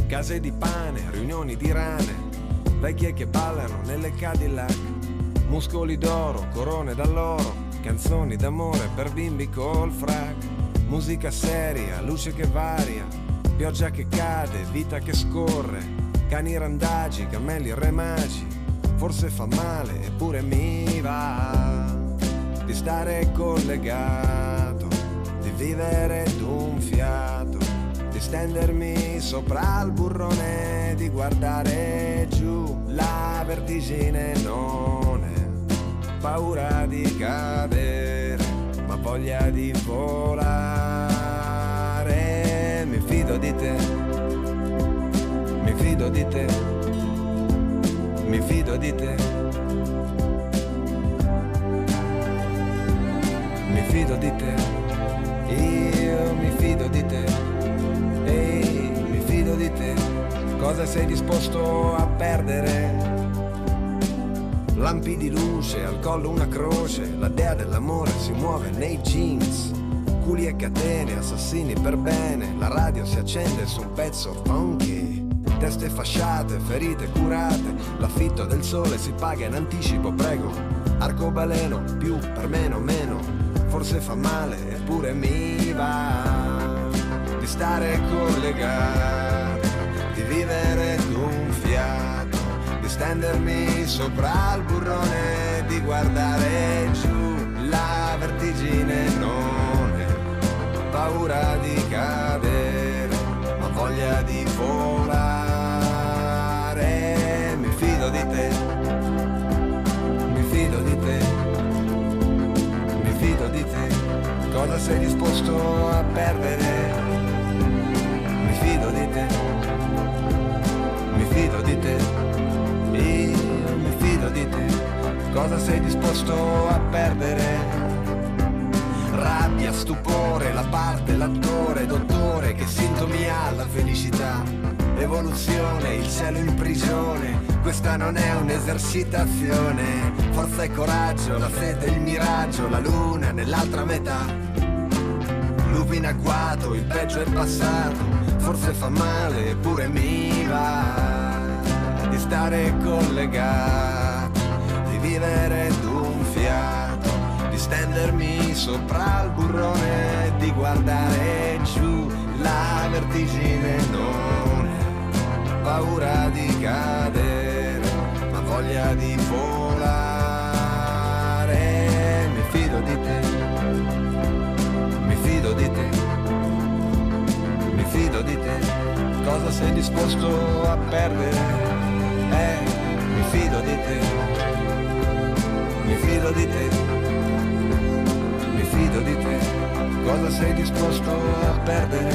case di pane, riunioni di rane, vecchie che ballano nelle Cadillac, muscoli d'oro, corone d'alloro, canzoni d'amore per bimbi col frac, musica seria, luce che varia, pioggia che cade, vita che scorre, cani randagi, cammelli re magi. Forse fa male eppure mi va di stare collegato, di vivere d'un fiato, di stendermi sopra il burrone, di guardare giù. La vertigine non è paura di cadere, ma voglia di volare. Mi fido di te, mi fido di te, mi fido di te, mi fido di te, io mi fido di te, ehi, mi fido di te. Cosa sei disposto a perdere? Lampi di luce, al collo una croce, la dea dell'amore si muove nei jeans. Culi e catene, assassini per bene, la radio si accende su un pezzo funky. Teste fasciate, ferite curate, l'affitto del sole si paga in anticipo, prego. Arcobaleno, più per meno, meno, forse fa male eppure mi va di stare collegato, di vivere d'un fiato, di stendermi sopra il burrone, di guardare giù. La vertigine non è paura di cadere, ma voglia di volare. Mi fido di te, mi fido di te, mi fido di te. Cosa sei disposto a perdere? Mi fido di te, mi fido di te, io mi fido di te. Cosa sei disposto a perdere? Rabbia, stupore, la parte, l'attore, dottore, che sintomi ha la felicità? Evoluzione, il cielo in prigione, questa non è un'esercitazione. Forza e coraggio, la sete, il miraggio, la luna nell'altra metà. Lupi in agguato, il peggio è passato, forse fa male eppure mi va di stare collegato, di vivere d'un fiato, di stendermi sopra il burrone, di guardare giù. La vertigine non è paura di cadere, ma voglia di volare. Mi fido di te, mi fido di te, mi fido di te. Cosa sei disposto a perdere? Mi fido di te, mi fido di te, mi fido di te. Cosa sei disposto a perdere?